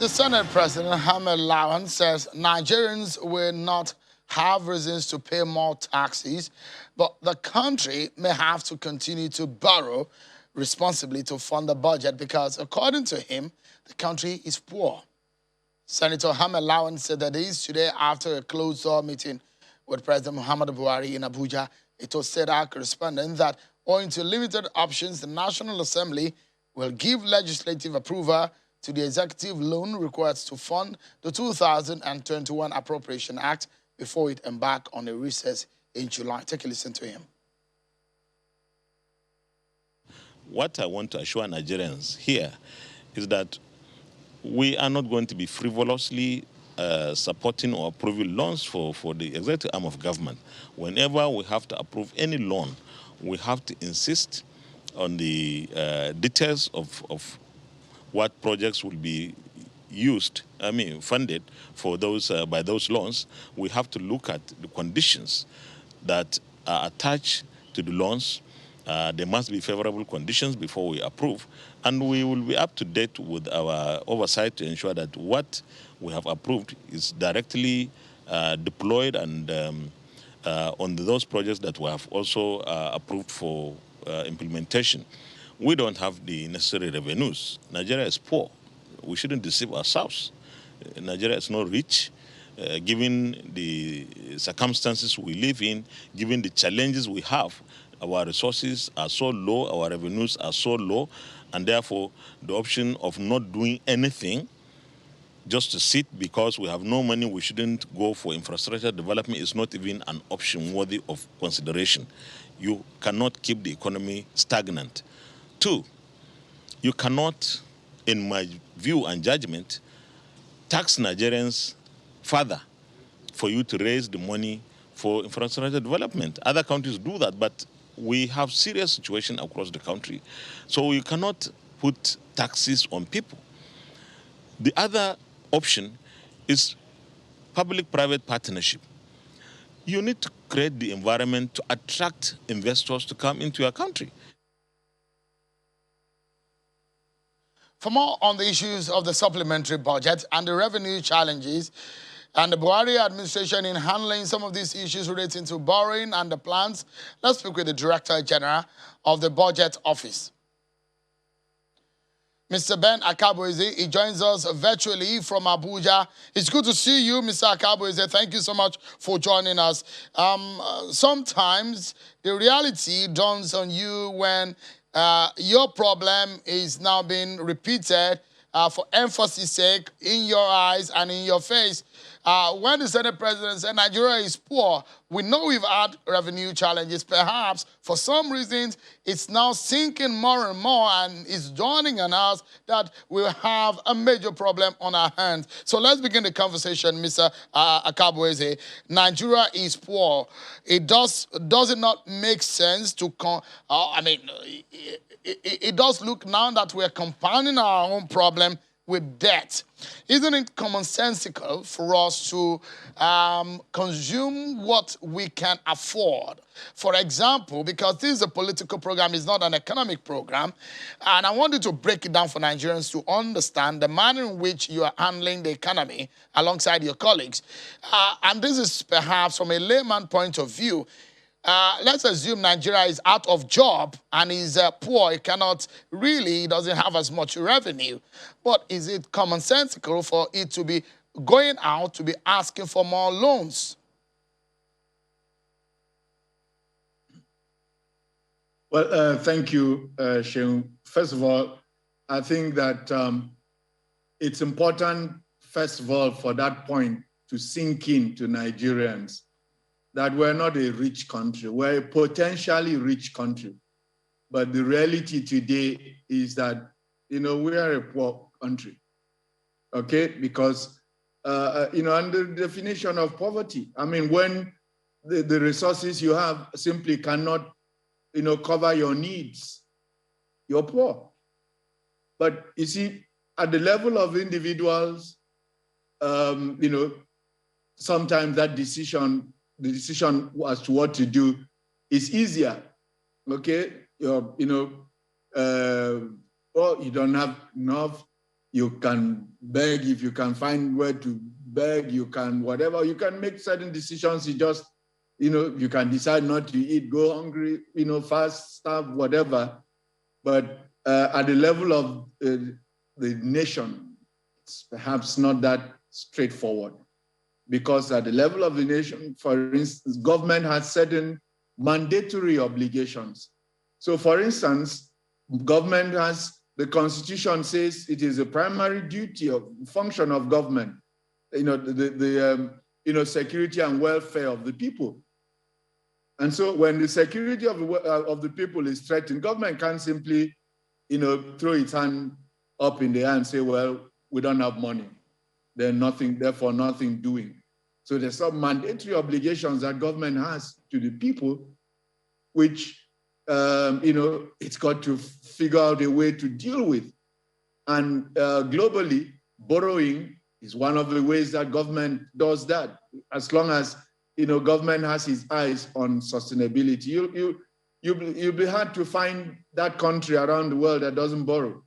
The Senate President, Hamid Lawan, says Nigerians will not have reasons to pay more taxes, but the country may have to continue to borrow responsibly to fund the budget because, according to him, the country is poor. Senator Hamid Lawan said that this today after a closed-door meeting with President Muhammadu Buhari in Abuja. It told said our correspondent that owing to limited options, the National Assembly will give legislative approval to the executive loan required to fund the 2021 Appropriation Act before it embark on a recess in July. Take a listen to him. What I want to assure Nigerians here is that we are not going to be frivolously supporting or approving loans for the executive arm of government. Whenever we have to approve any loan, we have to insist on the details of what projects will be funded for those by those loans. We have to look at the conditions that are attached to the loans. There must be favorable conditions before we approve, and we will be up to date with our oversight to ensure that what we have approved is directly deployed and on those projects that we have also approved for implementation. We don't have the necessary revenues. Nigeria is poor. We shouldn't deceive ourselves. Nigeria is not rich. Given the circumstances we live in, given the challenges we have, our resources are so low, our revenues are so low, and therefore the option of not doing anything, just to sit because we have no money, we shouldn't go for infrastructure development, is not even an option worthy of consideration. You cannot keep the economy stagnant. Two, you cannot, in my view and judgment, tax Nigerians further for you to raise the money for infrastructure development. Other countries do that, but we have serious situation across the country. So you cannot put taxes on people. The other option is public-private partnership. You need to create the environment to attract investors to come into your country. For more on the issues of the supplementary budget and the revenue challenges and the Buhari administration in handling some of these issues relating to borrowing and the plans, let's speak with the Director General of the Budget Office, Mr. Ben Akabueze. He joins us virtually from Abuja. It's good to see you, Mr. Akabueze. Thank you so much for joining us. Sometimes the reality dawns on you when your problem is now being repeated for emphasis sake in your eyes and in your face. When the Senate President said Nigeria is poor, we know we've had revenue challenges. Perhaps for some reasons, it's now sinking more and more, and it's dawning on us that we have a major problem on our hands. So let's begin the conversation, Mr. Akabueze. Nigeria is poor. Does it not make sense to it does look now that we're compounding our own problem with debt. Isn't it commonsensical for us to consume what we can afford? For example, because this is a political program, it's not an economic program, and I want you to break it down for Nigerians to understand the manner in which you are handling the economy alongside your colleagues. And this is perhaps from a layman point of view. Let's assume Nigeria is out of job and is poor. It doesn't have as much revenue. But is it commonsensical for it to be going out to be asking for more loans? Well, thank you, Sheung. First of all, I think that it's important, first of all, for that point to sink in to Nigerians that we're not a rich country. We're a potentially rich country. But the reality today is that, we are a poor country, okay? Because, under the definition of poverty, when the resources you have simply cannot, cover your needs, you're poor. But you see, at the level of individuals, sometimes the decision as to what to do is easier, okay? You don't have enough You can beg if you can find where to beg, you can whatever, you can make certain decisions. You just, you can decide not to eat, go hungry, fast, starve, whatever. But at the level of the nation, it's perhaps not that straightforward. Because at the level of the nation, for instance, government has certain mandatory obligations. So for instance, government has, the Constitution says it is a primary duty of function of government, the security and welfare of the people. And so when the security of the people is threatened, government can't simply, throw its hand up in the air and say, well, we don't have money. Then nothing, therefore nothing doing. So there's some mandatory obligations that government has to the people, which, it's got to figure out a way to deal with. And globally, borrowing is one of the ways that government does that. As long as, government has its eyes on sustainability, you'll be hard to find that country around the world that doesn't borrow.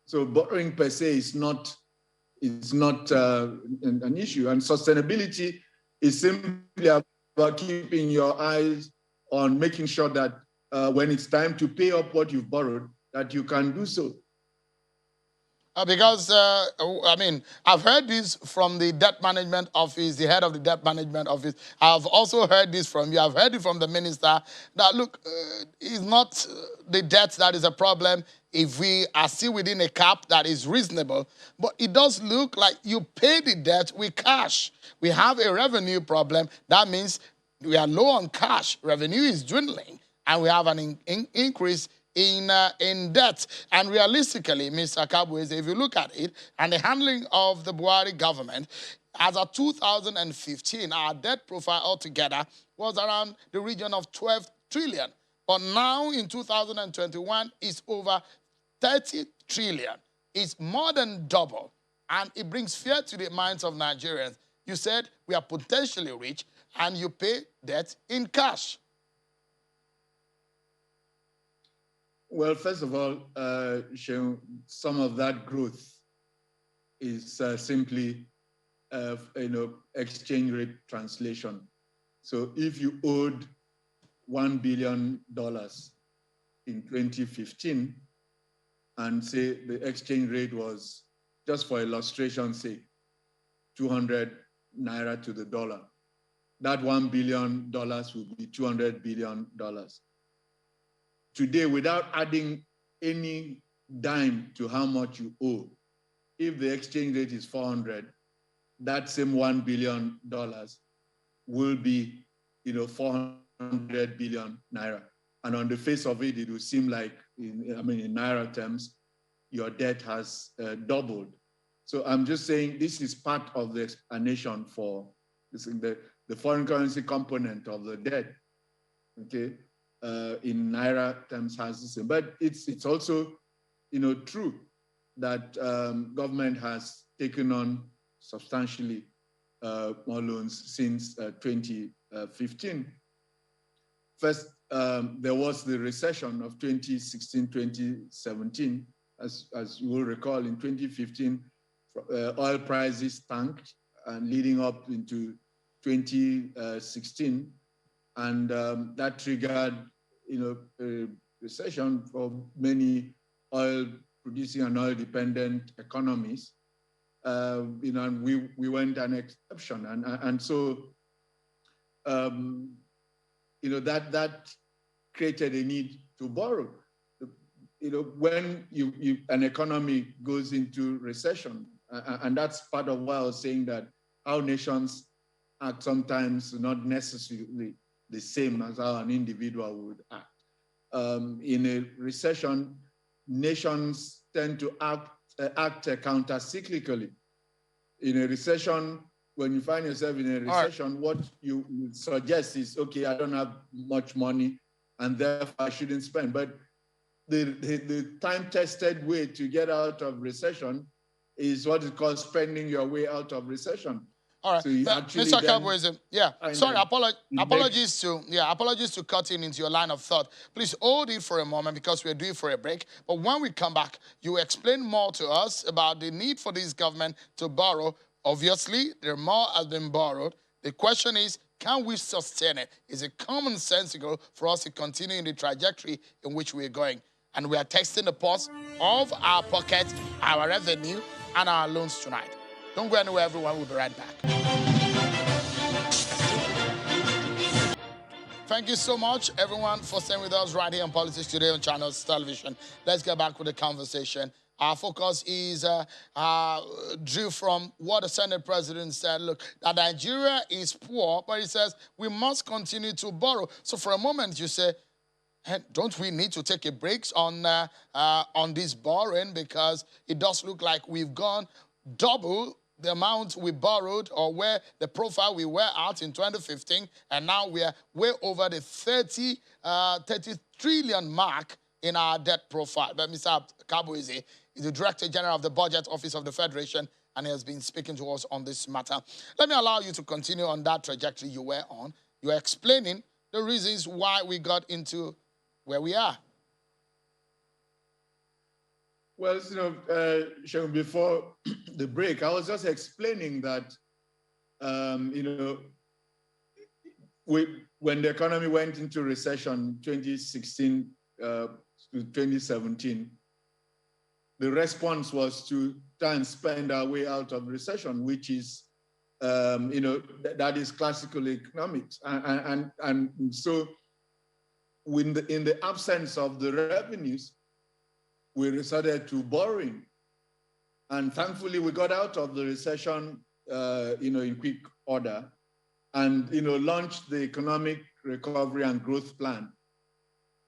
So borrowing per se is not an issue. And sustainability is simply about keeping your eyes on making sure that when it's time to pay up what you've borrowed, that you can do so. Because, I've heard this from the debt management office, the head of the debt management office. I've also heard this from you. I've heard it from the minister that, look, it's not the debt that is a problem if we are still within a cap that is reasonable. But it does look like you pay the debt with cash. We have a revenue problem. That means we are low on cash. Revenue is dwindling, and we have an increase in debt. And realistically, Mr. Kabweze, if you look at it, and the handling of the Buhari government, as of 2015, our debt profile altogether was around the region of 12 trillion. But now in 2021, it's over 30 trillion. It's more than double. And it brings fear to the minds of Nigerians. You said we are potentially rich, and you pay debt in cash. Well, first of all, Sheung, some of that growth is simply, exchange rate translation. So if you owed $1 billion in 2015, and say the exchange rate was, just for illustration's sake, 200 naira to the dollar, that $1 billion would be $200 billion. Today, without adding any dime to how much you owe, if the exchange rate is 400, that same $1 billion will be, 400 billion naira. And on the face of it, it will seem like, in naira terms, your debt has doubled. So I'm just saying this is part of the explanation for this, the foreign currency component of the debt. Okay. In naira terms has the same, but it's also, true that government has taken on substantially more loans since 2015. First, there was the recession of 2016, 2017. As you will recall, in 2015, oil prices tanked, and leading up into 2016. And that triggered, a recession for many oil-producing and oil-dependent economies. And we weren't an exception, and so that created a need to borrow. When an economy goes into recession, and that's part of why I was saying that how nations act sometimes not necessarily the same as how an individual would act. In a recession, nations tend to act counter-cyclically. In a recession, when you find yourself in a recession, what you suggest is, okay, I don't have much money, and therefore I shouldn't spend. But the time-tested way to get out of recession is what is called spending your way out of recession. All right, So you but actually Mr. then Kabuism, yeah, find sorry, that it makes apologies to cutting into your line of thought. Please hold it for a moment because we're due for a break. But when we come back, you explain more to us about the need for this government to borrow. Obviously, there more has been borrowed. The question is, can we sustain it? Is it commonsensical for us to continue in the trajectory in which we're going? And we are testing the pulse of our pockets, our revenue, and our loans tonight. Don't go anywhere, everyone. We'll be right back. Thank you so much, everyone, for staying with us right here on Politics Today on Channels Television. Let's get back with the conversation. Our focus is drew from what the Senate President said. Look, that Nigeria is poor, but he says we must continue to borrow. So for a moment, you say, hey, don't we need to take a break on this borrowing, because it does look like we've gone double the amount we borrowed, or where the profile we were at in 2015, and now we are way over the 30 trillion mark in our debt profile. But Mr. Kabuizi is the Director General of the Budget Office of the Federation, and he has been speaking to us on this matter. Let me allow you to continue on that trajectory you were on. You are explaining the reasons why we got into where we are. Well, Sean, before the break, I was just explaining that, when the economy went into recession 2016 to 2017, the response was to try and spend our way out of recession, which is, that is classical economics. And so in the absence of the revenues, we resorted to borrowing. And thankfully, we got out of the recession, in quick order, and, launched the economic recovery and growth plan.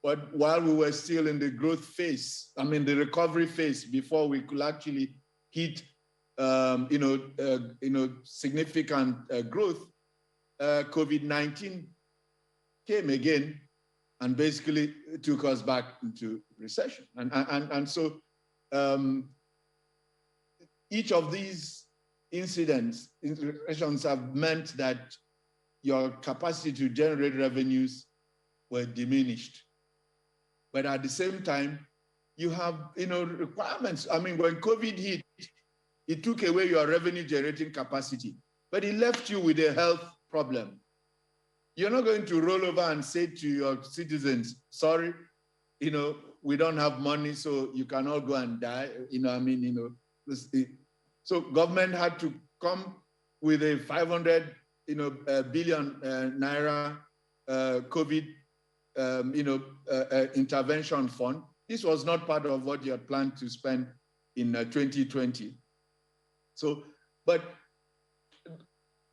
But while we were still in the growth phase, the recovery phase, before we could actually hit, significant growth, COVID-19 came again and basically took us back into recession. And so each of these interactions have meant that your capacity to generate revenues were diminished. But at the same time, you have requirements. When COVID hit, it took away your revenue generating capacity, but it left you with a health problem. You're not going to roll over and say to your citizens, sorry, we don't have money, so you can all go and die. So government had to come with a 500 billion naira COVID intervention fund. This was not part of what you had planned to spend in 2020. So, but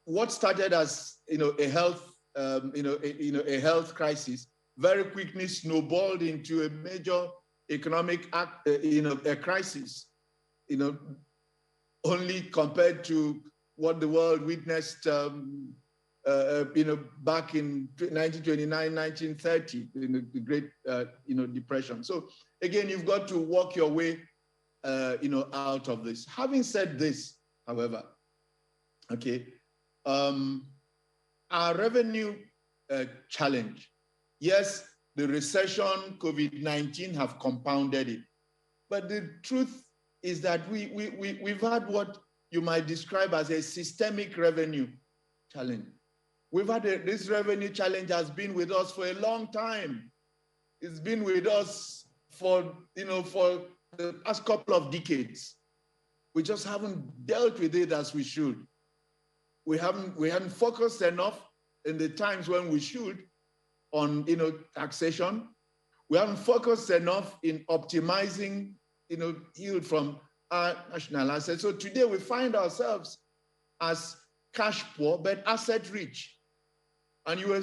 what started as a health a health crisis very quickly snowballed into a major economic a crisis, only compared to what the world witnessed back in 1929, 1930, in the Great Depression. So again, you've got to walk your way out of this. Having said this, however, okay, our revenue challenge, yes, the recession, COVID-19 have compounded it. But the truth is that we've had what you might describe as a systemic revenue challenge. We've had this revenue challenge has been with us for a long time. It's been with us for the past couple of decades. We just haven't dealt with it as we should. We haven't focused enough in the times when we should on taxation. We haven't focused enough in optimizing yield from our national assets. So today we find ourselves as cash poor but asset rich. And you were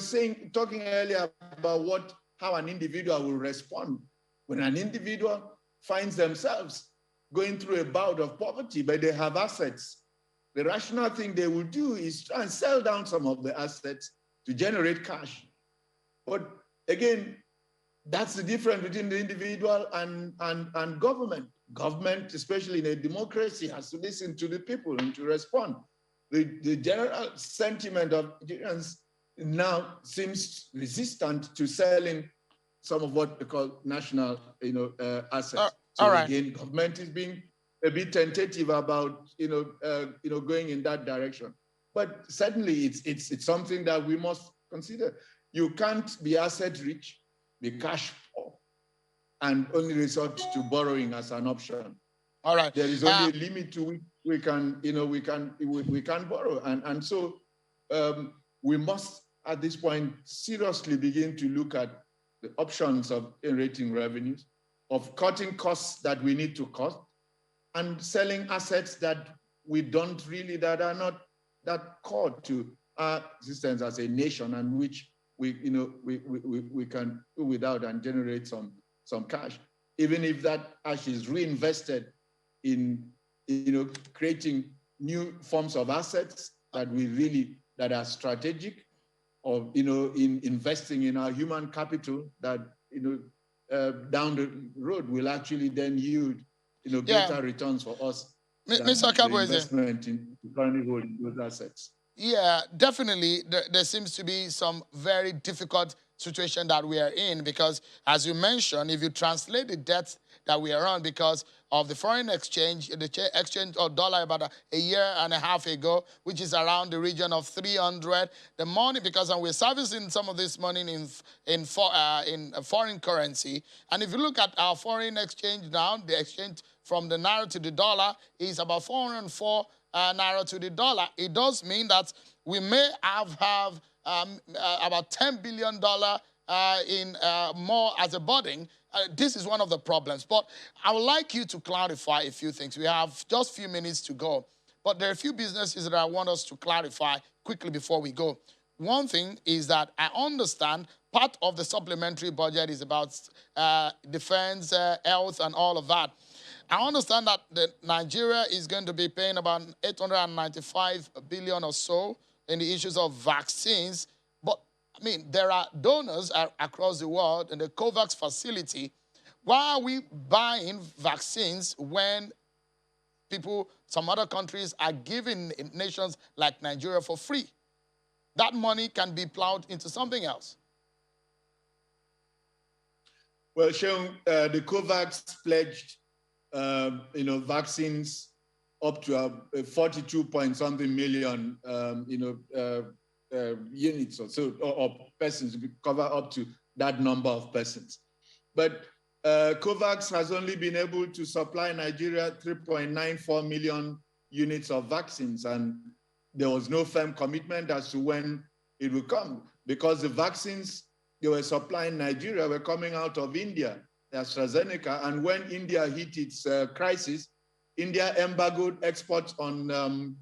talking earlier about how an individual will respond when an individual finds themselves going through a bout of poverty, but they have assets. The rational thing they will do is try and sell down some of the assets to generate cash. But again, that's the difference between the individual and government. Government, especially in a democracy, has to listen to the people and to respond. the general sentiment of Nigerians now seems resistant to selling some of what they call national, assets. So again, government is being a bit tentative about, going in that direction. But certainly, it's something that we must consider. You can't be asset rich, be cash poor, and only resort to borrowing as an option. All right. There is only a limit to which we can borrow, and so we must at this point seriously begin to look at the options of generating revenues, of cutting costs that we need to cut, and selling assets that we don't really, that are not that core to our existence as a nation, and which we can do without and generate some cash, even if that cash is reinvested in creating new forms of assets that are strategic, or in investing in our human capital that down the road will actually then yield greater returns for us. Mr. Akabueze, investment in currently holding those assets. Yeah, definitely. There seems to be some very difficult situation that we are in, because, as you mentioned, if you translate the debt that we are on because of the foreign exchange, the exchange of dollar about a year and a half ago, which is around the region of 300, the money, because we're servicing some of this money in foreign currency, and if you look at our foreign exchange now, the exchange from the naira to the dollar is about 404 naira to the dollar. It does mean that we may have about $10 billion in more as a burden. This is one of the problems. But I would like you to clarify a few things. We have just a few minutes to go. But there are a few businesses that I want us to clarify quickly before we go. One thing is that I understand part of the supplementary budget is about defense, health, and all of that. I understand that Nigeria is going to be paying about 895 billion or so in the issues of vaccines. But, I mean, there are donors across the world in the COVAX facility. Why are we buying vaccines when people, some other countries, are giving nations like Nigeria for free? That money can be plowed into something else. Well, Sean, the COVAX pledged vaccines up to 42 point something million, units or so, or persons, to cover up to that number of persons. But COVAX has only been able to supply Nigeria 3.94 million units of vaccines, and there was no firm commitment as to when it will come, because the vaccines they were supplying Nigeria were coming out of India, AstraZeneca, and when India hit its crisis, India embargoed exports on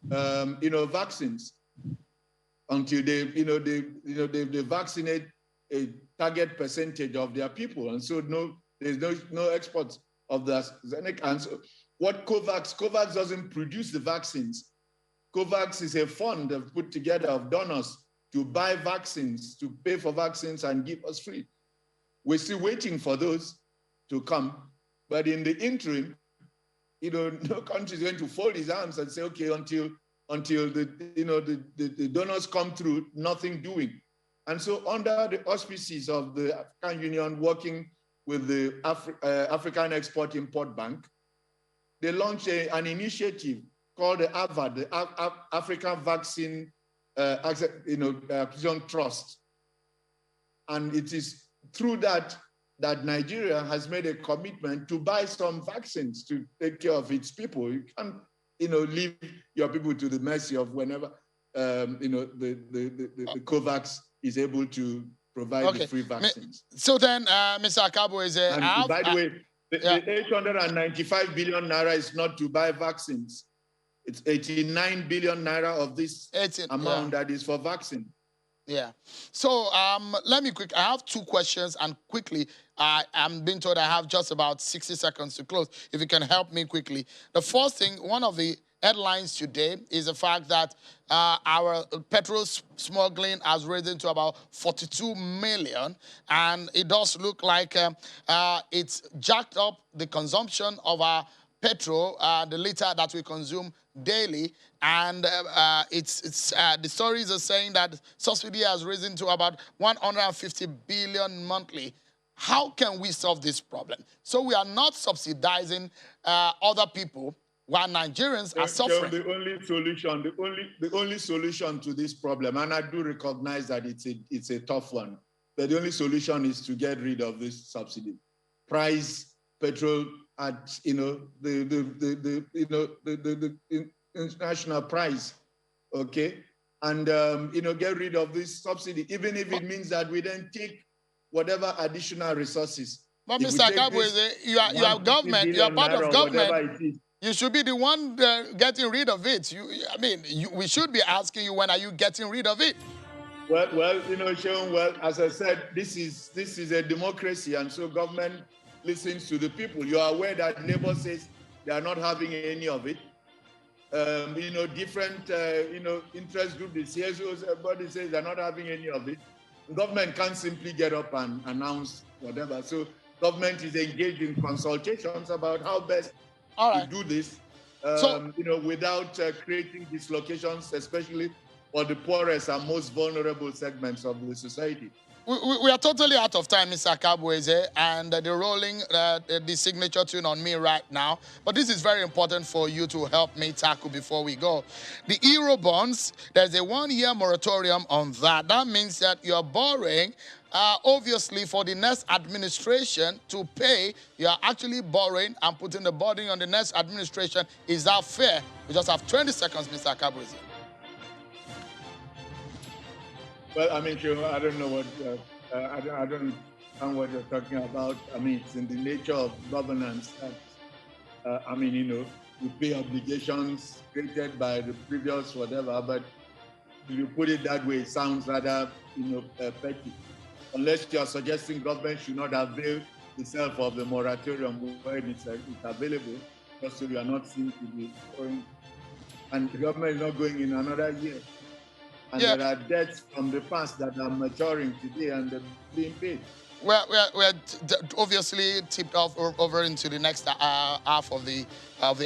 vaccines until they vaccinate a target percentage of their people, and so there's no exports of the AstraZeneca. And so what COVAX doesn't produce the vaccines. COVAX is a fund they've put together of donors to buy vaccines, to pay for vaccines and give us free. We're still waiting for those to come, but in the interim, no country is going to fold his arms and say, okay, until the donors come through, nothing doing. And so, under the auspices of the African Union, working with the African Export-Import Bank, they launched an initiative called the AVAD, the African Vaccine Acquisition Trust, and it is through that Nigeria has made a commitment to buy some vaccines to take care of its people. You can't, leave your people to the mercy of whenever, the COVAX is able to provide the free vaccines. So then, Mr. Akabueze, and by the way, the 895 billion naira is not to buy vaccines. It's 89 billion naira of this amount that is for vaccine. Yeah. So let me I have two questions, and quickly, I'm being told I have just about 60 seconds to close. If you can help me quickly. The first thing, one of the headlines today is the fact that our petrol smuggling has risen to about 42 million, and it does look like it's jacked up the consumption of our petrol, the liter that we consume daily, and the stories are saying that subsidy has risen to about 150 billion monthly. How can we solve this problem? So we are not subsidizing other people while Nigerians are suffering. The only solution to this problem, and I do recognize that it's a tough one, but the only solution is to get rid of this subsidy. Price petrol at the international price, okay, and get rid of this subsidy, even if it means that we then take whatever additional resources. But Mr. Kabweze, you are government, you are part of government. You should be the one getting rid of it. We should be asking you, when are you getting rid of it? Well, Seun, as I said, this is a democracy, and so government listens to the people. You are aware that Labour says they are not having any of it. Different interest groups, the CSOs, everybody says they're not having any of it. Government can't simply get up and announce whatever. So government is engaged in consultations about how best to do this, without creating dislocations, especially for the poorest and most vulnerable segments of the society. We are totally out of time, Mr. Kabweze, and they're rolling the signature tune on me right now. But this is very important for you to help me tackle before we go. The Euro bonds, there's a 1-year moratorium on that. That means that you're borrowing, obviously, for the next administration to pay. You're actually borrowing and putting the burden on the next administration. Is that fair? We just have 20 seconds, Mr. Kabweze. Well, I don't know what I don't know what you're talking about. It's in the nature of governance that you pay obligations created by the previous whatever. But if you put it that way, it sounds rather petty. Unless you are suggesting government should not avail itself of the moratorium where it's available, just so you are not seen to be going, and the government is not going in another year. And there are debts from the past that are maturing today and they're being paid. We're obviously tipped off over into the next half of the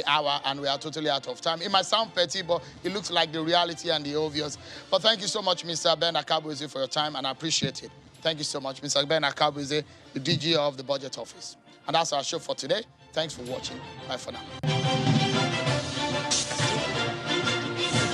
hour, and we are totally out of time. It might sound petty, but it looks like the reality and the obvious. But thank you so much, Mr. Ben Akabweze, for your time, and I appreciate it. Thank you so much, Mr. Ben Akabweze, the DG of the Budget Office. And that's our show for today. Thanks for watching. Bye for now.